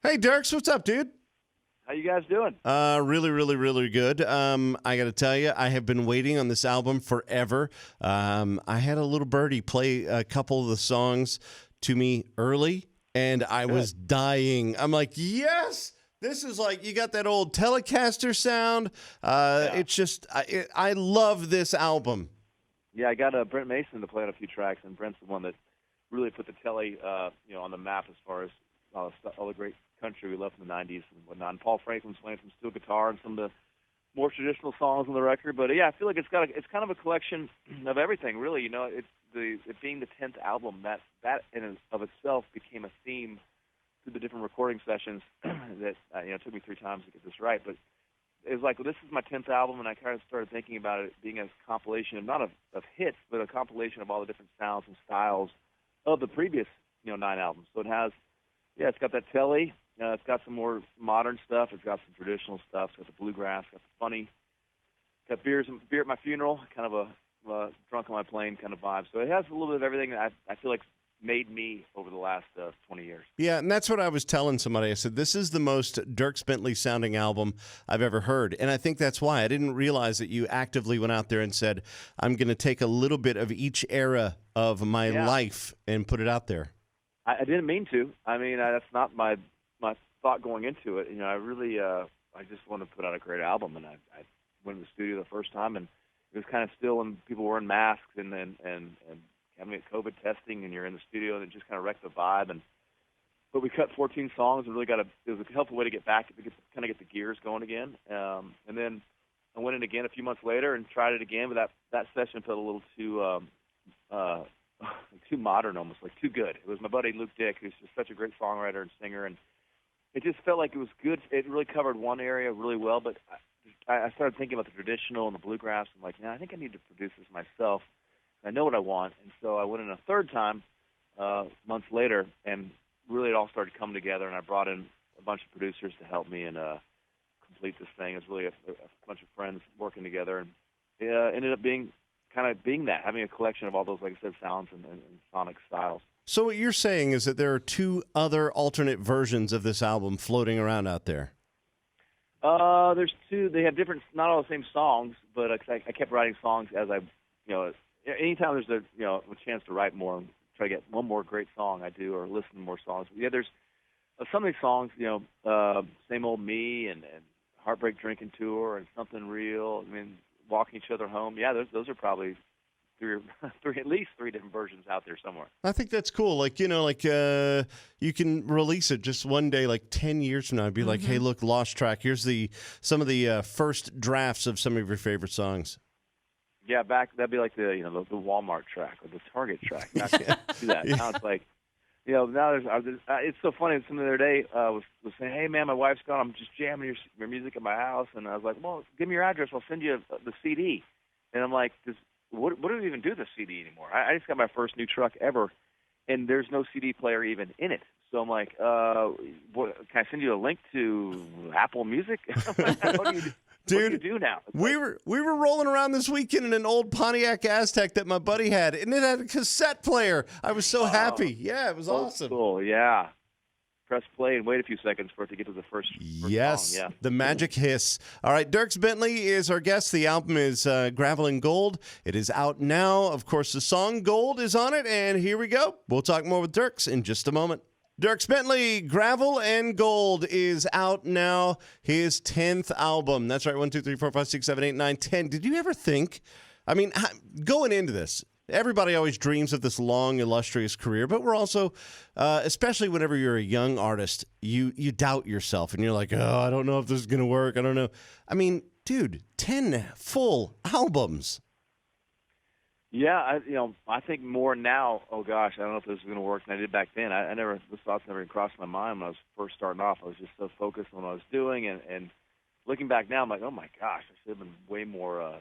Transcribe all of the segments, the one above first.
Hey, Dierks, what's up, dude? How you guys doing? Really, really, really good. I got to tell you, I have been waiting on this album forever. I had a little birdie play a couple of the songs to me early, and I was dying. I'm like, yes! This is like, you got that old Telecaster sound. Yeah. It's just, I love this album. Yeah, I got Brent Mason to play on a few tracks, and Brent's the one that really put the telly, on the map as far as all the great country we love from the '90s and whatnot. And Paul Franklin's playing some steel guitar and some of the more traditional songs on the record. But yeah, I feel like it's kind of a collection of everything, really. It being the 10th album, that in and of itself became a theme through the different recording sessions that it took me 3 times to get this right. But it was like, well, this is my 10th album, and I kind of started thinking about it being a compilation of not of hits, but a compilation of all the different sounds and styles of the previous 9 albums. So it has, it's got that telly. It's got some more modern stuff. It's got some traditional stuff. It's got the bluegrass. It's got the funny. Got beer at my funeral. Kind of a drunk on my plane kind of vibe. So it has a little bit of everything that I feel like made me over the last 20 years. Yeah, and that's what I was telling somebody. I said, this is the most Dierks Bentley sounding album I've ever heard. And I think that's why. I didn't realize that you actively went out there and said, I'm going to take a little bit of each era of my life and put it out there. I didn't mean to. I mean, that's not my thought going into it. I really, I just wanted to put out a great album. And I went to the studio the first time, and it was kind of still when people were wearing masks and having a COVID testing, and you're in the studio, and it just kind of wrecked the vibe. But we cut 14 songs and really it was a helpful way to get back, to kind of get the gears going again. And then I went in again a few months later and tried it again, but that session felt a little too too modern, almost like too good. It was my buddy Luke Dick, who's just such a great songwriter and singer, and it just felt like it was good. It really covered one area really well, but I started thinking about the traditional and the bluegrass. I'm like, I think I need to produce this myself. I know what I want, and so I went in a third time months later, and really it all started coming together, and I brought in a bunch of producers to help me and complete this thing. It was really a bunch of friends working together, and it ended up being that, having a collection of all those, like I said, sounds and sonic styles. So what you're saying is that there are 2 other alternate versions of this album floating around out there. There's 2. They have different, not all the same songs, but I kept writing songs as anytime there's a chance to write more and try to get one more great song, I do, or listen to more songs. But there's some of these songs, Same Old Me and Heartbreak Drinking Tour and Something Real. I mean, Walking Each Other Home. Yeah, those are probably at least 3 different versions out there somewhere. I think that's cool. Like, you can release it just one day, like 10 years from now, and be like, hey, look, lost track. Here's some of the first drafts of some of your favorite songs. Yeah, that'd be like the Walmart track or the Target track. I can't do that. Now it's like, now it's so funny. Some the other day was saying, hey man, my wife's gone. I'm just jamming your music at my house, and I was like, well, give me your address. I'll send you the CD. And I'm like, what do we even do with the CD anymore? I just got my first new truck ever, and there's no CD player even in it. So I'm like, can I send you a link to Apple Music? What do you do? Dude, what do you do now? we were rolling around this weekend in an old Pontiac Aztek that my buddy had, and it had a cassette player. I was so happy. Yeah, it was awesome. Cool, yeah. Press play and wait a few seconds for it to get to the first yes, song. Yeah. The magic hiss. All right, Dierks Bentley is our guest. The album is Gravel and Gold. It is out now. Of course, the song Gold is on it, and here we go. We'll talk more with Dierks in just a moment. Dierks Bentley, Gravel and Gold is out now. His 10th album. That's right, 1, 2, 3, 4, 5, 6, 7, 8, 9, 10. Did you ever think, going into this, everybody always dreams of this long, illustrious career, but we're also, especially whenever you're a young artist, you doubt yourself, and you're like, oh, I don't know if this is going to work. I don't know. I mean, dude, 10 full albums. Yeah, I think more now. Oh gosh, I don't know if this is going to work than I did back then. Those thoughts never even crossed my mind when I was first starting off. I was just so focused on what I was doing, and looking back now, I'm like, oh my gosh, I should have been way more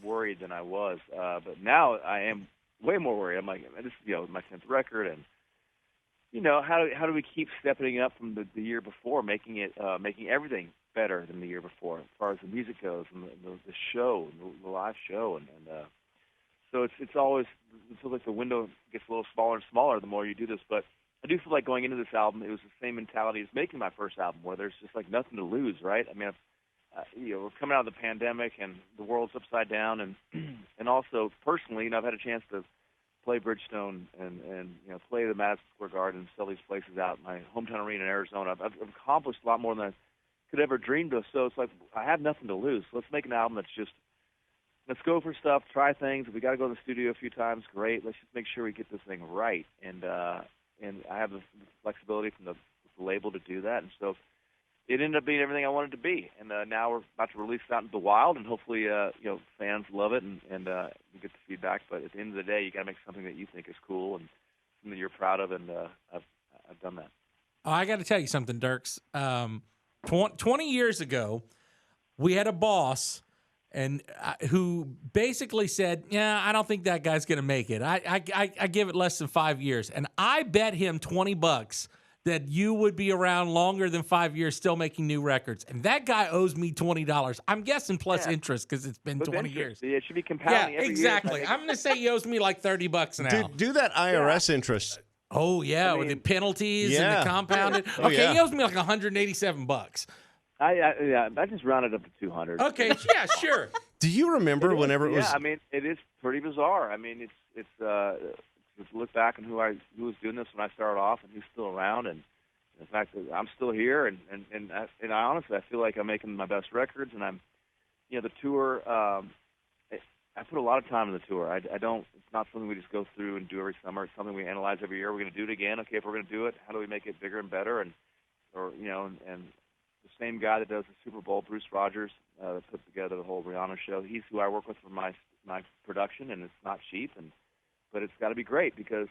worried than I was. But now I am way more worried. I'm like, this is my 10th record, and how do we keep stepping up from the year before, making everything better than the year before, as far as the music goes and the show, the live show, and so it's always, it feels like the window gets a little smaller and smaller the more you do this. But I do feel like going into this album, it was the same mentality as making my first album, where there's just like nothing to lose, right? I mean, we're coming out of the pandemic and the world's upside down, and and also personally, I've had a chance to play Bridgestone and play the Madison Square Garden, sell these places out, my hometown arena in Arizona. I've accomplished a lot more than I could ever dreamed of. So it's like I have nothing to lose. Let's make an album that's just, let's go for stuff, try things. If we got to go to the studio a few times, great. Let's just make sure we get this thing right. And I have the flexibility from the label to do that. And so it ended up being everything I wanted it to be. And now we're about to release it out into the wild, and hopefully, fans love it and we get the feedback. But at the end of the day, you got to make something that you think is cool and something you're proud of. And I've done that. Oh, I got to tell you something, Dierks. 20 years ago, we had a boss and who basically said, "Yeah, I don't think that guy's going to make it. I give it less than 5 years." And I bet him $20 that you would be around longer than 5 years still making new records. And that guy owes me $20. I'm guessing plus interest because it's been 20 years. Yeah, it should be compounding every exactly. year. I'm going to say he owes me like $30 now. Do that IRS interest. Oh, yeah, with the penalties and the compounded. Okay, he owes me like $187. I just rounded up to 200. Okay, yeah, sure. Do you remember whenever it was? Yeah, I mean, it is pretty bizarre. I mean, it's just look back on who was doing this when I started off and who's still around, and the fact that I'm still here, and I honestly I feel like I'm making my best records, and I'm, the tour. I put a lot of time in the tour. I don't. It's not something we just go through and do every summer. It's something we analyze every year. We're going to do it again. Okay, if we're going to do it, how do we make it bigger and better? And the same guy that does the Super Bowl, Bruce Rogers, that put together the whole Rihanna show. He's who I work with for my production, and it's not cheap, but it's got to be great because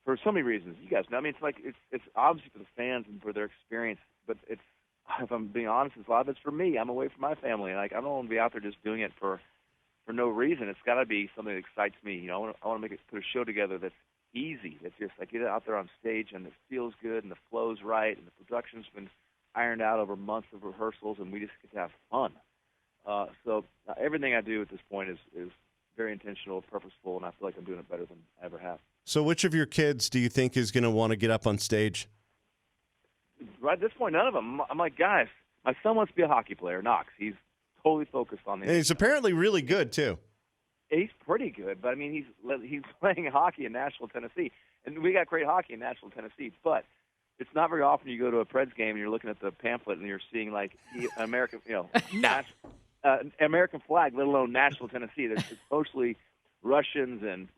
for so many reasons. You guys know. I mean, it's obviously for the fans and for their experience, but it's, if I'm being honest, a lot of it's for me. I'm away from my family, and I don't want to be out there just doing it for no reason. It's got to be something that excites me. I want to put a show together that's easy. That's just I get it out there on stage and it feels good and the flow's right and the production's been ironed out over months of rehearsals and we just get to have fun. So everything I do at this point is very intentional, purposeful, and I feel like I'm doing it better than I ever have. So which of your kids do you think is going to want to get up on stage? Right at this point, none of them. I'm like, guys, my son wants to be a hockey player, Knox. He's totally focused on this. And he's apparently really good, too. He's pretty good, but, I mean, he's playing hockey in Nashville, Tennessee. And we got great hockey in Nashville, Tennessee, but it's not very often you go to a Preds game and you're looking at the pamphlet and you're seeing, like, American, American flag, let alone Nashville, Tennessee. It's mostly Russians and,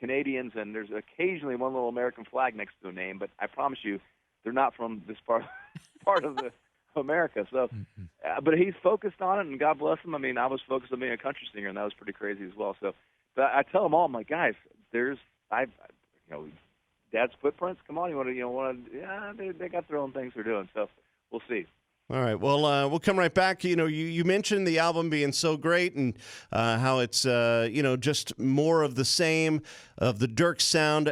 Canadians, and there's occasionally one little American flag next to a name, but I promise you they're not from this part of America. So, but he's focused on it, and God bless him. I mean, I was focused on being a country singer, and that was pretty crazy as well. So, but I tell them all, I'm like, guys, Dad's footprints. Come on, they got their own things they're doing. So, we'll see. All right. Well, we'll come right back. You mentioned the album being so great and how it's, just more of the same of the Dierks sound.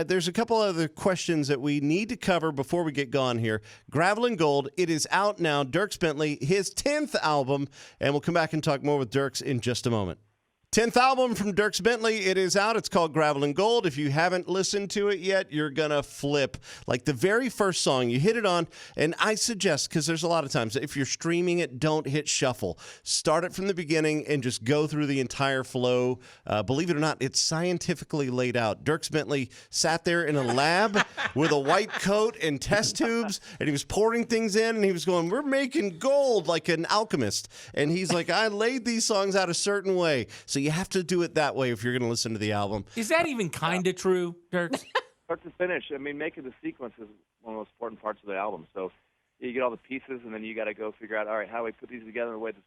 There's a couple other questions that we need to cover before we get gone here. Gravel and Gold, it is out now. Dierks Bentley, his 10th album, and we'll come back and talk more with Dierks in just a moment. 10th album from Dierks Bentley. It is out. It's called Gravel and Gold. If you haven't listened to it yet, you're going to flip. Like the very first song, you hit it on, and I suggest, because there's a lot of times, if you're streaming it, don't hit shuffle. Start it from the beginning and just go through the entire flow. Believe it or not, it's scientifically laid out. Dierks Bentley sat there in a lab with a white coat and test tubes, and he was pouring things in, and he was going, we're making gold like an alchemist. And he's like, I laid these songs out a certain way. So you have to do it that way if you're going to listen to the album. Is that even kind of true, Dierks? Start to finish. I mean, making the sequence is one of the most important parts of the album. So you get all the pieces, and then you got to go figure out, all right, how do we put these together in a way that's...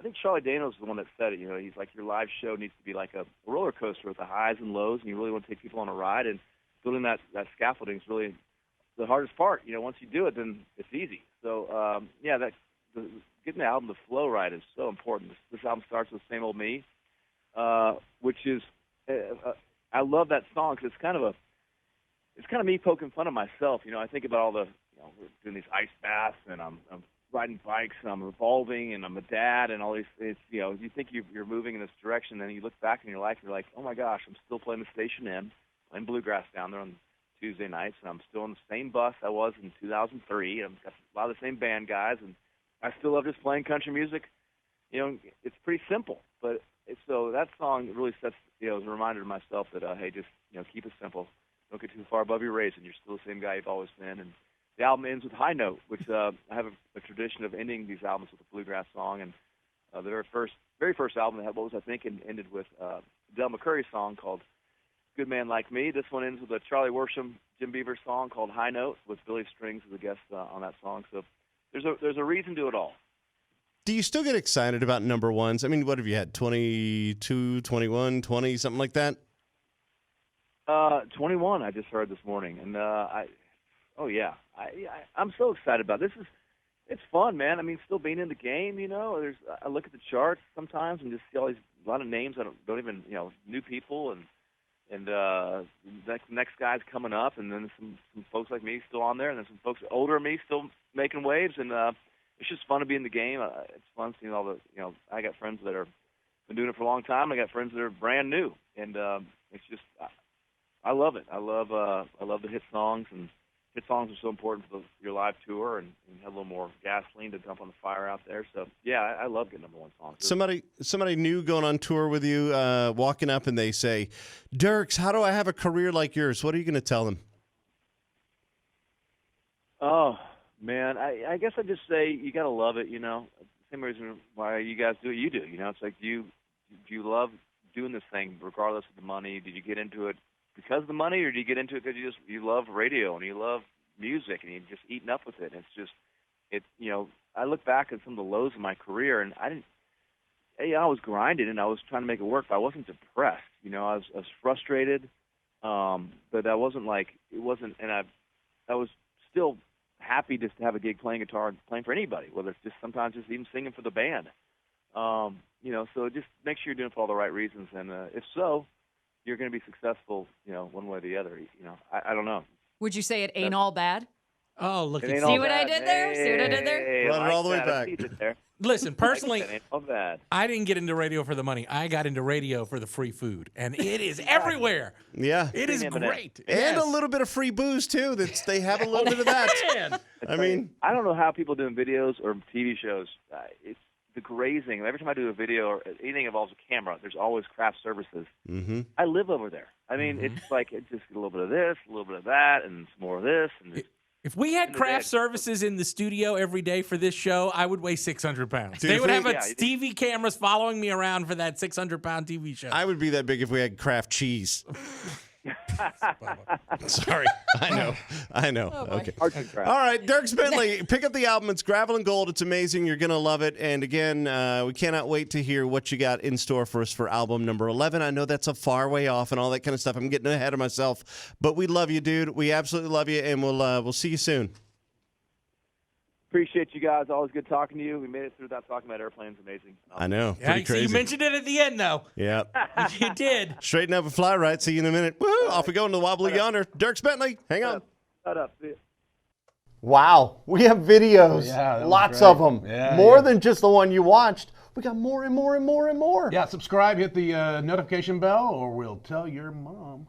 I think Charlie Dano's the one that said it. He's like, your live show needs to be like a roller coaster with the highs and lows, and you really want to take people on a ride. And building that scaffolding is really the hardest part. Once you do it, then it's easy. So, getting the album to flow right is so important. This album starts with Same Old Me. Which is, I love that song because it's kind of me poking fun of myself. I think about all the, we're doing these ice baths and I'm riding bikes and I'm evolving and I'm a dad and all these. It's you think you're moving in this direction, then you look back in your life and you're like, oh my gosh, I'm still playing the Station Inn, playing bluegrass down there on Tuesday nights, and I'm still on the same bus I was in 2003. I've got a lot of the same band guys, and I still love just playing country music. You know, it's pretty simple, but so that song really sets, you know, as a reminder to myself that, hey, just, you know, keep it simple. Don't get too far above your race, and you're still the same guy you've always been. And the album ends with High Note, which I have a tradition of ending these albums with a bluegrass song. And the very first album had what was, I think, and ended with Del McCurry song called Good Man Like Me. This one ends with a Charlie Worsham, Jim Beaver song called High Note with Billy Strings as a guest on that song. So there's a reason to it all. Do you still get excited about number ones? I mean, what have you had, 22, 21, 20, something like that? 21 I just heard this morning. And I'm so excited about this. It's fun, man. I mean, still being in the game, you know. I look at the charts sometimes and just see a lot of names I don't even, you know, new people, and next guy's coming up, and then some folks like me still on there, and then some folks older than me still making waves, and it's just fun to be in the game. It's fun seeing all the, you know, I got friends that are been doing it for a long time. I got friends that are brand new, and it's just I love it. I love the hit songs, and hit songs are so important for your live tour, and have a little more gasoline to dump on the fire out there. So yeah, I love getting number one songs. Somebody new going on tour with you, walking up and they say, "Dierks, how do I have a career like yours?" What are you going to tell them? Oh man, I guess I'd just say you got to love it. You know, same reason why you guys do what you do. You know, it's like do you love doing this thing regardless of the money? Did you get into it because of the money, or do you get into it because you love radio and you love music and you're just eating up with it? And you know, I look back at some of the lows of my career, and I was grinding and I was trying to make it work, but I wasn't depressed. You know, I was frustrated, but I wasn't and I was still happy just to have a gig playing guitar and playing for anybody, whether it's just sometimes just even singing for the band. You know, so just make sure you're doing it for all the right reasons, and if so, you're going to be successful, you know, one way or the other. You know, I don't know. Would you say it ain't all bad? Oh, look at See what I did there? See what I did there? Hey, Run it all the way back. Listen, personally, ain't all bad. I didn't get into radio for the money. I got into radio for the free food, and it is everywhere. Yeah. It is great. And Yes. a little bit of free booze, too. They have a little bit of that. Man. I mean, I don't know how people doing videos or TV shows. It's the grazing. Every time I do a video or anything involves a camera, there's always craft services. mm-hmm. I live over there. I mean, it's like it's just a little bit of this, a little bit of that, and some more of this. And If we had craft services in the studio every day for this show, I would weigh 600 pounds. Dude, They would have Yeah. TV cameras following me around for that 600-pound TV show. I would be that big if we had craft cheese. Sorry. I know. boy. Okay. Arts and crafts. All right, Dierks Bentley, pick up the album. It's Gravel and Gold. It's amazing. You're going to love it. And again, we cannot wait to hear what you got in store for us for album number 11. I know that's a far way off and all that kind of stuff. I'm getting ahead of myself. But we love you, dude. We absolutely love you, and we'll see you soon. Appreciate you guys. Always good talking to you. We made it through that talking about airplanes. Amazing. I know. Yeah, Pretty so crazy. you mentioned it at the end, though. Yeah. You did. Straighten up and fly right. See you in a minute. Woo! Off we go into the wobbly yonder. Dierks Bentley, hang on. Shut up. See ya. Wow, we have videos, Yeah, that was lots great. of them, Yeah, more yeah. than just the one you watched. We got more and more and more and more. Yeah, subscribe, hit the notification bell, or we'll tell your mom.